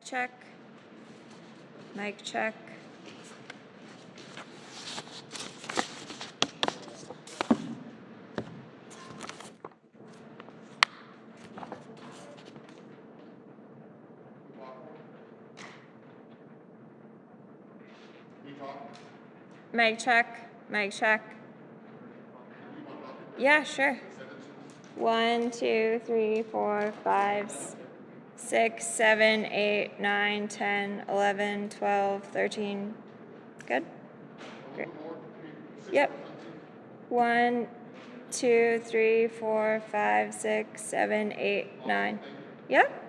check. Mic check. Mic check. Mic check. Yeah, sure. 1, 2, 3, 4, 5, 6, 7, 8, 9, 10, 11, 12, 13. Good? Great. Yep. 1, 2, 3, 4, 5, 6, 7, 8, 9. Yep.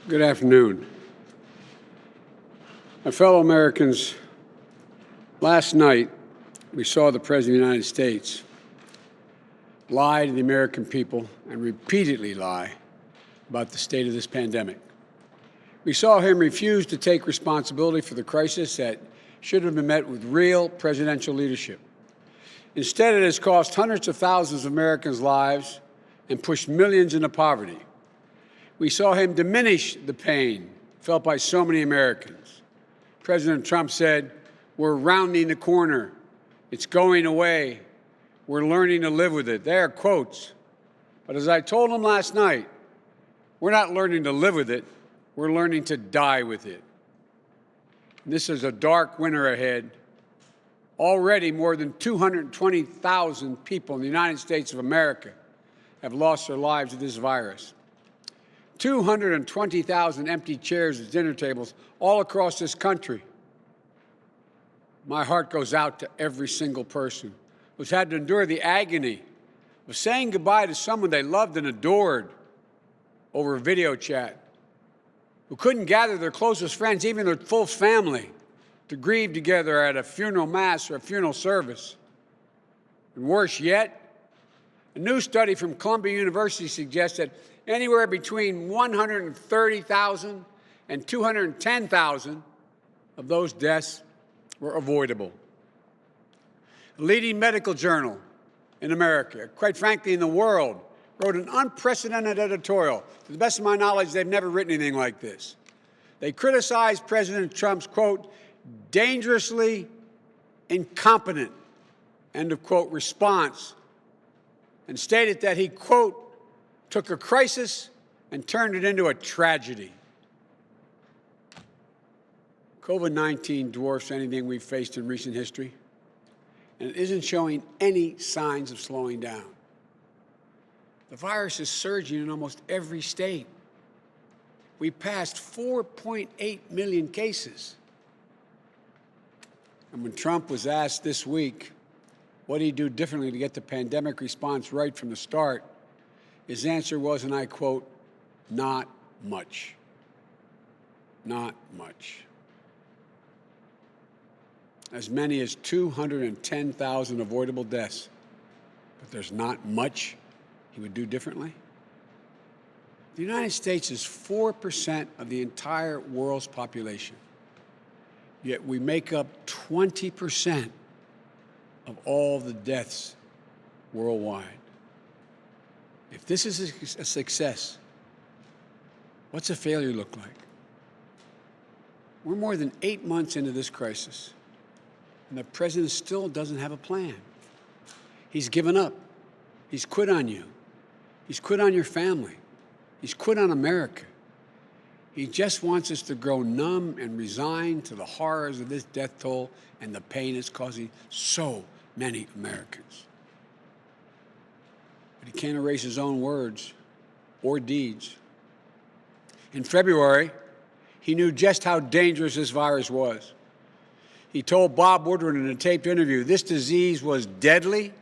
Good afternoon. My fellow Americans, last night we saw the President of the United States lie to the American people and repeatedly lie about the state of this pandemic. We saw him refuse to take responsibility for the crisis that should have been met with real presidential leadership. Instead, it has cost hundreds of thousands of Americans' lives and pushed millions into poverty. We saw him diminish the pain felt by so many Americans. President Trump said, "We're rounding the corner. It's going away. We're learning to live with it." They are quotes. But as I told him last night, we're not learning to live with it. We're learning to die with it. And this is a dark winter ahead. Already, more than 220,000 people in the United States of America have lost their lives to this virus. 220,000 empty chairs at dinner tables all across this country. My heart goes out to every single person who's had to endure the agony of saying goodbye to someone they loved and adored over video chat, who couldn't gather their closest friends, even their full family, to grieve together at a funeral mass or a funeral service. And worse yet, a new study from Columbia University suggests that anywhere between 130,000 and 210,000 of those deaths were avoidable. A leading medical journal in America, quite frankly in the world, wrote an unprecedented editorial. To the best of my knowledge, they've never written anything like this. They criticized President Trump's, quote, dangerously incompetent, end of quote, response, and stated that he, quote, took a crisis and turned it into a tragedy. COVID-19 dwarfs anything we've faced in recent history, and it isn't showing any signs of slowing down. The virus is surging in almost every state. We passed 4.8 million cases. And when Trump was asked this week what he'd do differently to get the pandemic response right from the start, his answer was, and I quote, "Not much. Not much." As many as 210,000 avoidable deaths, but there's not much he would do differently? The United States is 4% of the entire world's population, yet we make up 20% of all the deaths worldwide. If this is a success, what's a failure look like? We're more than 8 months into this crisis, and the president still doesn't have a plan. He's given up. He's quit on you. He's quit on your family. He's quit on America. He just wants us to grow numb and resigned to the horrors of this death toll and the pain it's causing so many Americans. But he can't erase his own words or deeds. In February, he knew just how dangerous this virus was. He told Bob Woodward in a taped interview, this disease was deadly,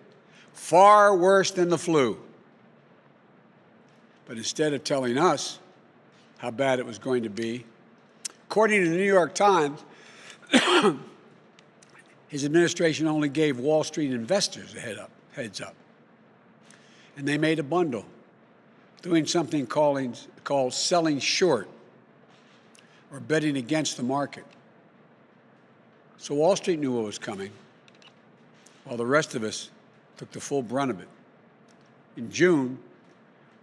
far worse than the flu. But instead of telling us how bad it was going to be, according to the New York Times, his administration only gave Wall Street investors a heads up. And they made a bundle, doing something called selling short or betting against the market. So Wall Street knew what was coming, while the rest of us took the full brunt of it. In June,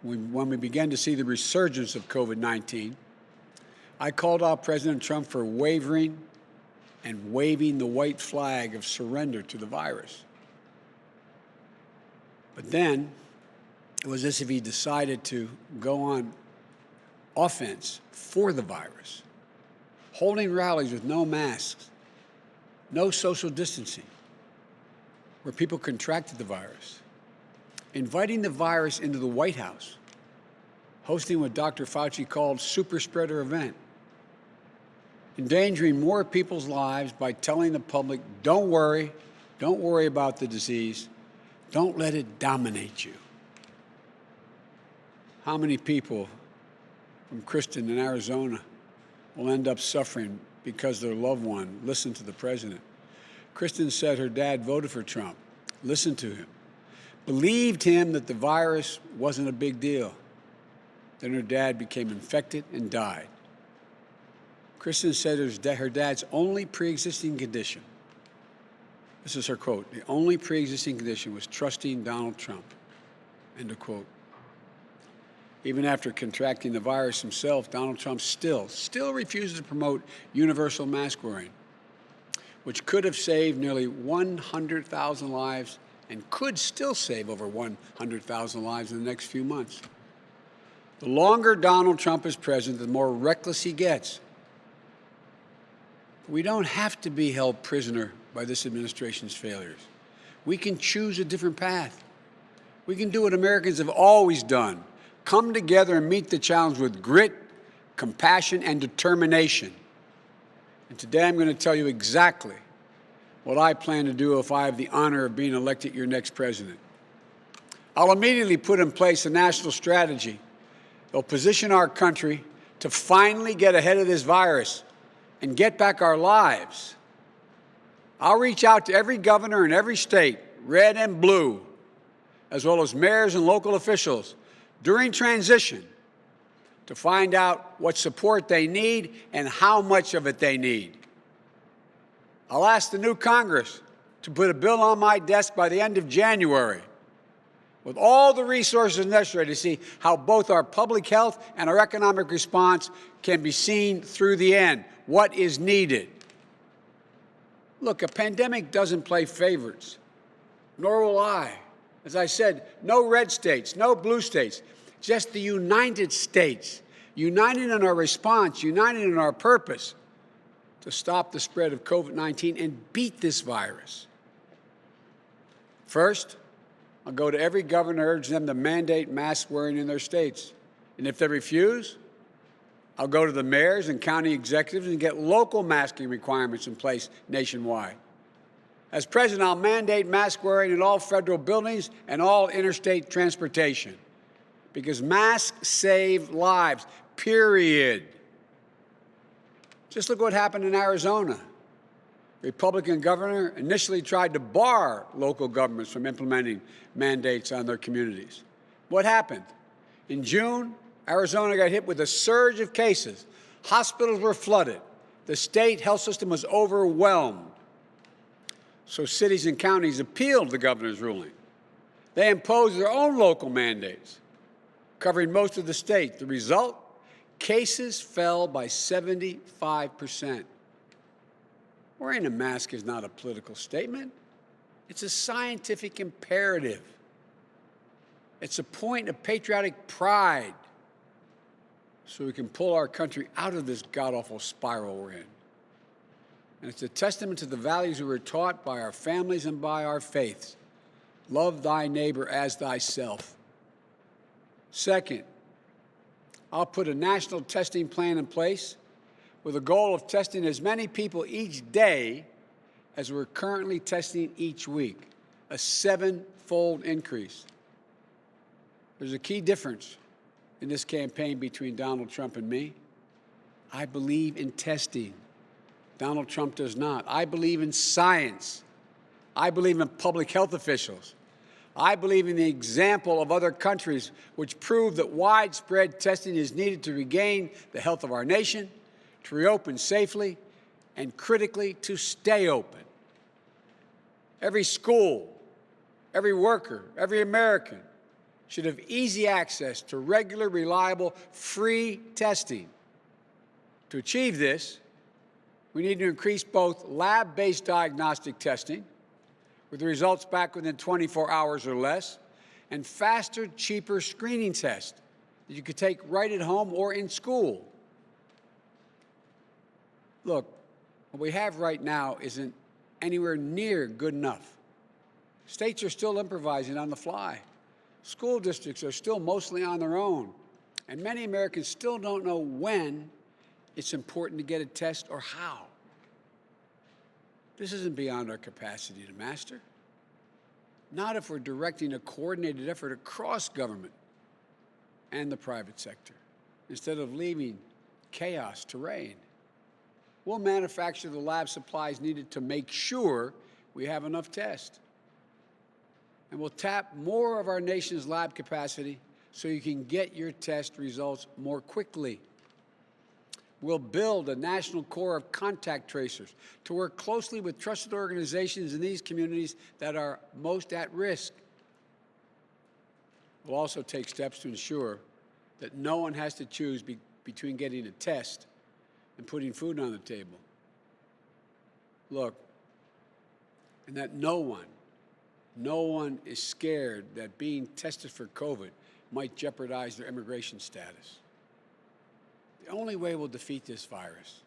when we began to see the resurgence of COVID-19, I called out President Trump for wavering and waving the white flag of surrender to the virus. But then it was as if he decided to go on offense for the virus, holding rallies with no masks, no social distancing, where people contracted the virus, inviting the virus into the White House, hosting what Dr. Fauci called super spreader event, endangering more people's lives by telling the public, don't worry about the disease, don't let it dominate you. How many people from Kristen in Arizona will end up suffering because their loved one listened to the president. Kristen said her dad voted for Trump, listened to him, believed him that the virus wasn't a big deal. Then her dad became infected and died. Kristen said her dad's only pre-existing condition, this is her quote, the only pre-existing condition was trusting Donald Trump, end of quote. Even after contracting the virus himself, Donald Trump still refuses to promote universal mask wearing, which could have saved nearly 100,000 lives and could still save over 100,000 lives in the next few months. The longer Donald Trump is president, the more reckless he gets. We don't have to be held prisoner by this administration's failures. We can choose a different path. We can do what Americans have always done. Come together and meet the challenge with grit, compassion, and determination. And today I'm going to tell you exactly what I plan to do if I have the honor of being elected your next president. I'll immediately put in place a national strategy that will position our country to finally get ahead of this virus and get back our lives. I'll reach out to every governor in every state, red and blue, as well as mayors and local officials during transition to find out what support they need and how much of it they need. I'll ask the new Congress to put a bill on my desk by the end of January with all the resources necessary to see how both our public health and our economic response can be seen through the end. What is needed? Look, a pandemic doesn't play favorites, nor will I. As I said, no red states, no blue states, just the United States, united in our response, united in our purpose to stop the spread of COVID-19 and beat this virus. First, I'll go to every governor, urge them to mandate mask wearing in their states. And if they refuse, I'll go to the mayors and county executives and get local masking requirements in place nationwide. As president, I'll mandate mask wearing in all federal buildings and all interstate transportation because masks save lives, period. Just look what happened in Arizona. The Republican governor initially tried to bar local governments from implementing mandates on their communities. What happened? In June, Arizona got hit with a surge of cases. Hospitals were flooded. The state health system was overwhelmed. So cities and counties appealed the governor's ruling. They imposed their own local mandates, covering most of the state. The result? Cases fell by 75%. Wearing a mask is not a political statement. It's a scientific imperative. It's a point of patriotic pride so we can pull our country out of this god-awful spiral we're in. And it's a testament to the values we were taught by our families and by our faiths. Love thy neighbor as thyself. Second, I'll put a national testing plan in place with a goal of testing as many people each day as we're currently testing each week, a 7-fold increase. There's a key difference in this campaign between Donald Trump and me. I believe in testing. Donald Trump does not. I believe in science. I believe in public health officials. I believe in the example of other countries which prove that widespread testing is needed to regain the health of our nation, to reopen safely, and critically, to stay open. Every school, every worker, every American should have easy access to regular, reliable, free testing. To achieve this, we need to increase both lab-based diagnostic testing, with the results back within 24 hours or less, and faster, cheaper screening tests that you could take right at home or in school. Look, what we have right now isn't anywhere near good enough. States are still improvising on the fly. School districts are still mostly on their own. And many Americans still don't know when it's important to get a test or how. This isn't beyond our capacity to master. Not if we're directing a coordinated effort across government and the private sector. instead of leaving chaos to reign. We'll manufacture the lab supplies needed to make sure we have enough tests. And we'll tap more of our nation's lab capacity so you can get your test results more quickly. We'll build a national corps of contact tracers to work closely with trusted organizations in these communities that are most at risk. We'll also take steps to ensure that no one has to choose between getting a test and putting food on the table. Look, and that no one is scared that being tested for COVID might jeopardize their immigration status. The only way we'll defeat this virus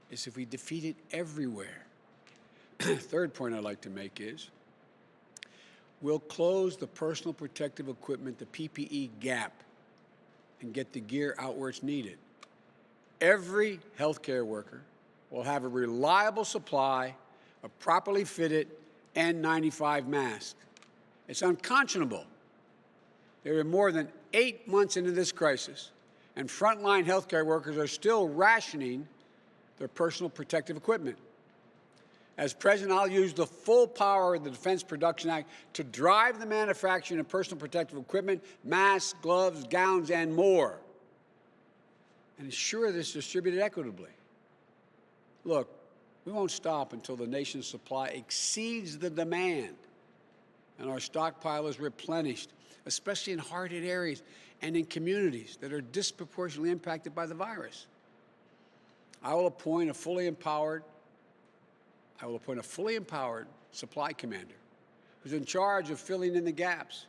is if we defeat it everywhere. Third point I'd like to make is we'll close the personal protective equipment, the PPE gap, and get the gear out where it's needed. Every healthcare worker will have a reliable supply of properly fitted N95 masks. It's unconscionable. There are more than 8 months into this crisis, and frontline healthcare workers are still rationing their personal protective equipment. As president, I'll use the full power of the Defense Production Act to drive the manufacturing of personal protective equipment, masks, gloves, gowns, and more, and ensure this is distributed equitably. Look, we won't stop until the nation's supply exceeds the demand and our stockpile is replenished, especially in hard-hit areas and in communities that are disproportionately impacted by the virus. I will appoint a fully empowered supply commander who's in charge of filling in the gaps.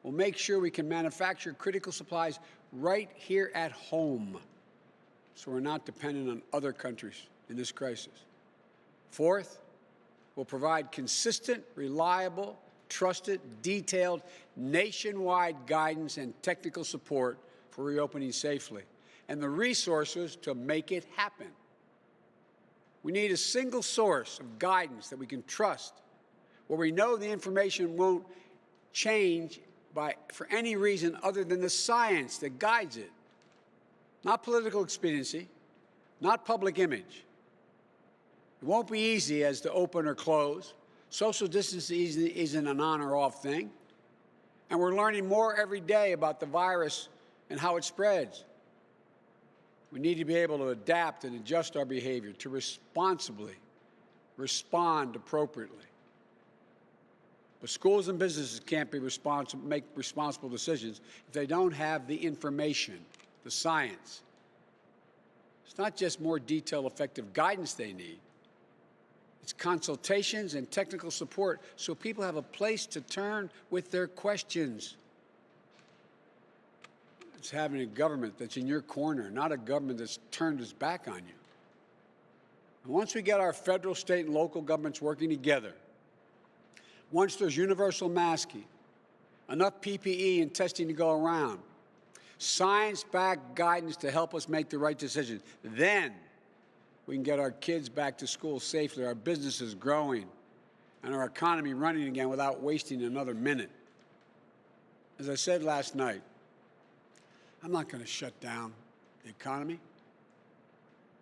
We'll make sure we can manufacture critical supplies right here at home so we're not dependent on other countries in this crisis. Fourth, we'll provide consistent, reliable, trusted, detailed, nationwide guidance and technical support for reopening safely and the resources to make it happen. We need a single source of guidance that we can trust, where we know the information won't change for any reason other than the science that guides it. Not political expediency, not public image. It won't be easy as to open or close. Social distancing isn't an on or off thing. And we're learning more every day about the virus and how it spreads. We need to be able to adapt and adjust our behavior to responsibly respond appropriately. But schools and businesses can't make responsible decisions if they don't have the information, the science. It's not just more detailed, effective guidance they need. It's consultations and technical support so people have a place to turn with their questions. It's having a government that's in your corner, not a government that's turned its back on you. And once we get our federal, state, and local governments working together, once there's universal masking, enough PPE and testing to go around, science-backed guidance to help us make the right decisions, then we can get our kids back to school safely, our businesses growing, and our economy running again without wasting another minute. As I said last night, I'm not going to shut down the economy.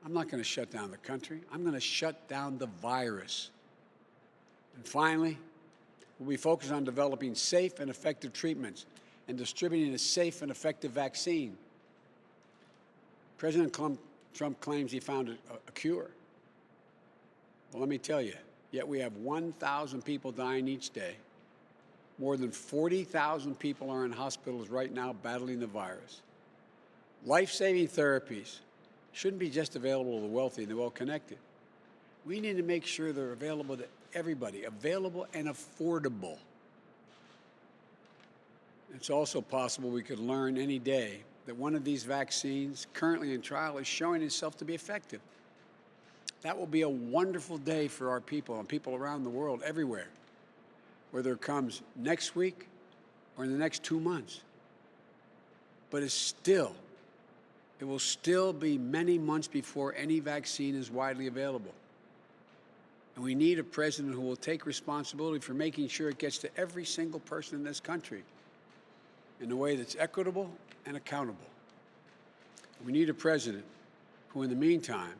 I'm not going to shut down the country. I'm going to shut down the virus. And finally, we'll be focused on developing safe and effective treatments and distributing a safe and effective vaccine. President Trump claims he found a cure. Well, let me tell you, yet we have 1,000 people dying each day. More than 40,000 people are in hospitals right now battling the virus. Life-saving therapies shouldn't be just available to the wealthy and the well-connected. We need to make sure they're available to everybody, available and affordable. It's also possible we could learn any day that one of these vaccines currently in trial is showing itself to be effective. That will be a wonderful day for our people and people around the world, everywhere, whether it comes next week or in the next 2 months. But it will still be many months before any vaccine is widely available. And we need a president who will take responsibility for making sure it gets to every single person in this country in a way that's equitable and accountable. We need a president who, in the meantime,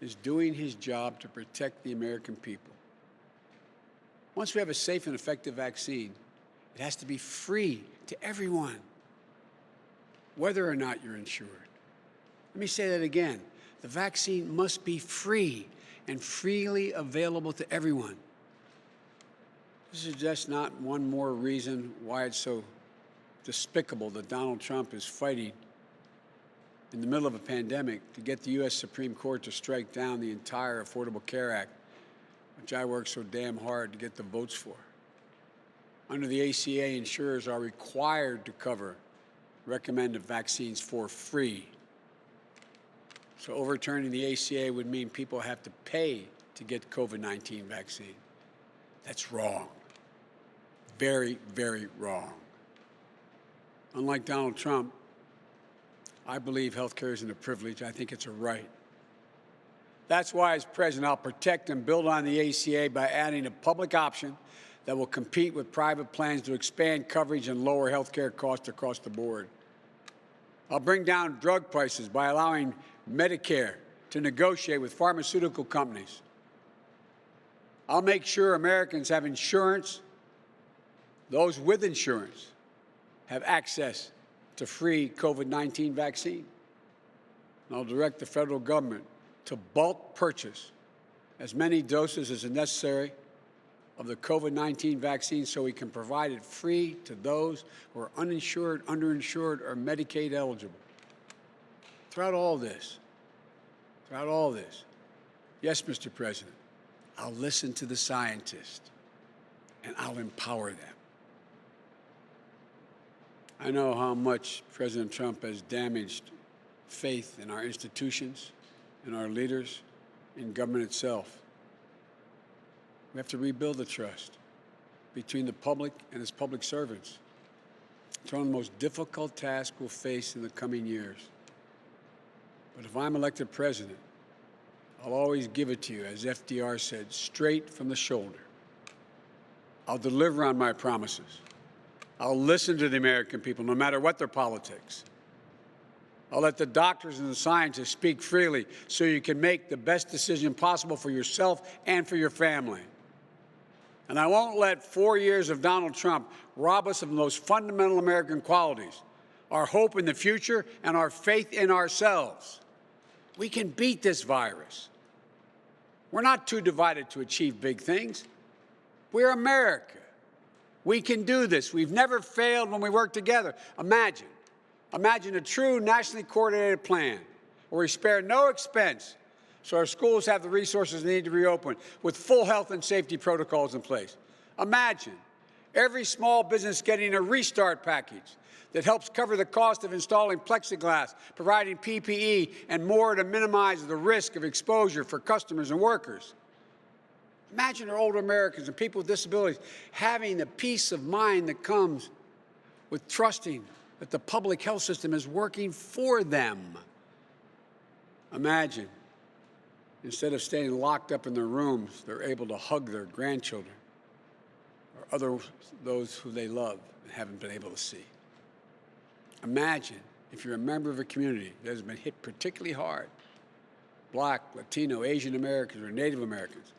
is doing his job to protect the American people. Once we have a safe and effective vaccine, it has to be free to everyone, whether or not you're insured. Let me say that again. The vaccine must be free and freely available to everyone. This is just not one more reason why it's so despicable that Donald Trump is fighting in the middle of a pandemic to get the U.S. Supreme Court to strike down the entire Affordable Care Act, which I worked so damn hard to get the votes for. Under the ACA, insurers are required to cover recommended vaccines for free. So overturning the ACA would mean people have to pay to get the COVID-19 vaccine. That's wrong. Very, very wrong. Unlike Donald Trump, I believe health care isn't a privilege. I think it's a right. That's why, as president, I'll protect and build on the ACA by adding a public option that will compete with private plans to expand coverage and lower health care costs across the board. I'll bring down drug prices by allowing Medicare to negotiate with pharmaceutical companies. I'll make sure Americans have insurance. Those with insurance have access to free COVID-19 vaccine. And I'll direct the federal government to bulk purchase as many doses as is necessary of the COVID-19 vaccine so we can provide it free to those who are uninsured, underinsured, or Medicaid eligible. Throughout all this, yes, Mr. President, I'll listen to the scientists and I'll empower them. I know how much President Trump has damaged faith in our institutions, in our leaders, in government itself. We have to rebuild the trust between the public and its public servants. It's one of the most difficult tasks we'll face in the coming years. But if I'm elected president, I'll always give it to you, as FDR said, straight from the shoulder. I'll deliver on my promises. I'll listen to the American people, no matter what their politics. I'll let the doctors and the scientists speak freely so you can make the best decision possible for yourself and for your family. And I won't let 4 years of Donald Trump rob us of the most fundamental American qualities, our hope in the future and our faith in ourselves. We can beat this virus. We're not too divided to achieve big things. We're America. We can do this. We've never failed when we work together. Imagine a true nationally coordinated plan where we spare no expense so our schools have the resources they need to reopen with full health and safety protocols in place. Imagine every small business getting a restart package that helps cover the cost of installing plexiglass, providing PPE, and more to minimize the risk of exposure for customers and workers. Imagine our older Americans and people with disabilities having the peace of mind that comes with trusting that the public health system is working for them. Imagine, instead of staying locked up in their rooms, they're able to hug their grandchildren or those who they love and haven't been able to see. Imagine if you're a member of a community that has been hit particularly hard, Black, Latino, Asian Americans, or Native Americans.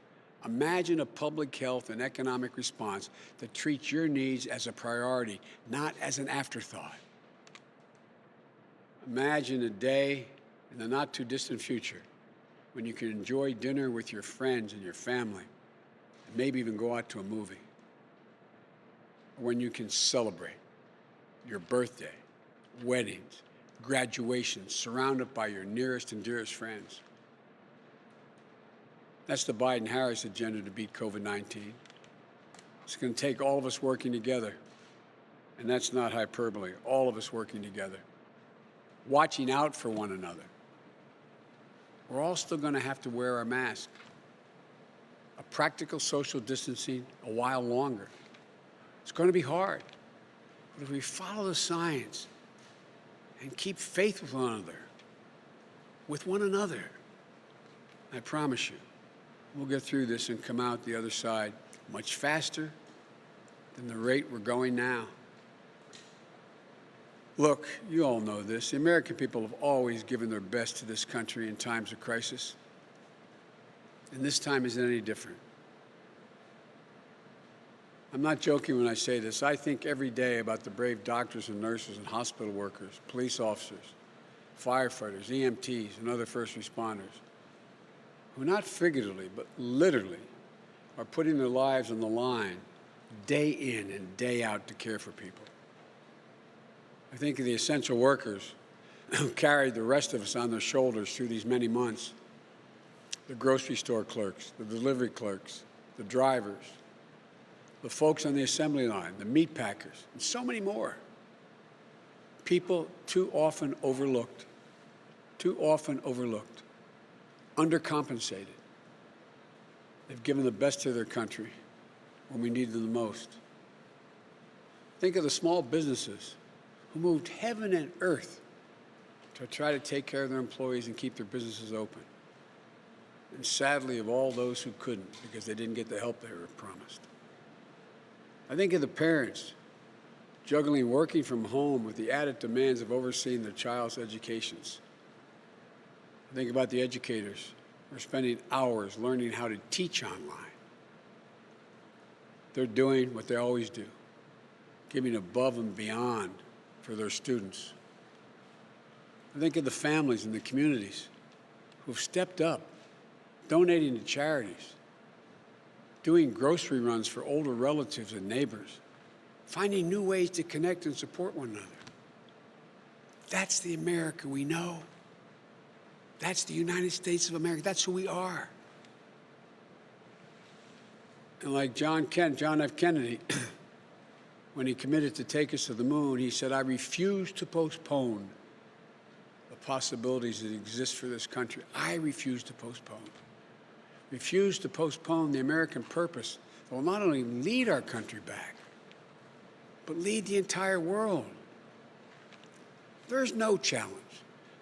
Imagine a public health and economic response that treats your needs as a priority, not as an afterthought. Imagine a day in the not-too-distant future when you can enjoy dinner with your friends and your family, and maybe even go out to a movie. Or when you can celebrate your birthday, weddings, graduations, surrounded by your nearest and dearest friends. That's the Biden-Harris agenda to beat COVID-19. It's going to take all of us working together, and that's not hyperbole, all of us working together, watching out for one another. We're all still going to have to wear our mask, a practical social distancing a while longer. It's going to be hard, but if we follow the science and keep faith with one another, I promise you, we'll get through this and come out the other side much faster than the rate we're going now. Look, you all know this. The American people have always given their best to this country in times of crisis. And this time isn't any different. I'm not joking when I say this. I think every day about the brave doctors and nurses and hospital workers, police officers, firefighters, EMTs, and other first responders who not figuratively but literally are putting their lives on the line day in and day out to care for people. I think of the essential workers who carried the rest of us on their shoulders through these many months. The grocery store clerks, the delivery clerks, the drivers, the folks on the assembly line, the meat packers, and so many more. People too often overlooked, undercompensated. They've given the best to their country when we needed them the most. Think of the small businesses who moved heaven and earth to try to take care of their employees and keep their businesses open. And sadly, of all those who couldn't because they didn't get the help they were promised. I think of the parents juggling working from home with the added demands of overseeing their child's educations. I think about the educators who are spending hours learning how to teach online. They're doing what they always do, giving above and beyond for their students. I think of the families and the communities who've stepped up, donating to charities, doing grocery runs for older relatives and neighbors, finding new ways to connect and support one another. That's the America we know. That's the United States of America. That's who we are. And like John F. Kennedy, when he committed to take us to the moon, he said, I refuse to postpone the possibilities that exist for this country. I refuse to postpone. Refuse to postpone the American purpose that will not only lead our country back, but lead the entire world. There's no challenge.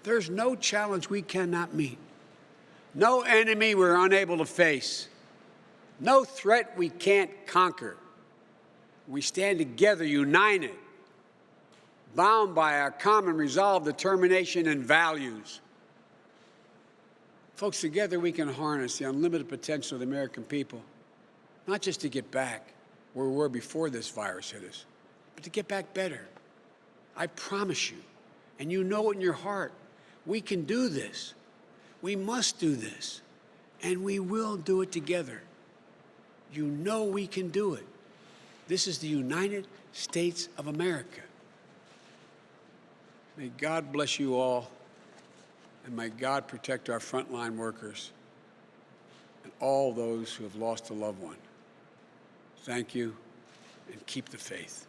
There's no challenge we cannot meet. No enemy we're unable to face. No threat we can't conquer. We stand together, united, bound by our common resolve, determination, and values. Folks, together we can harness the unlimited potential of the American people, not just to get back where we were before this virus hit us, but to get back better. I promise you, and you know it in your heart, we can do this. We must do this, and we will do it together. You know we can do it. This is the United States of America. May God bless you all, and may God protect our frontline workers and all those who have lost a loved one. Thank you, and keep the faith.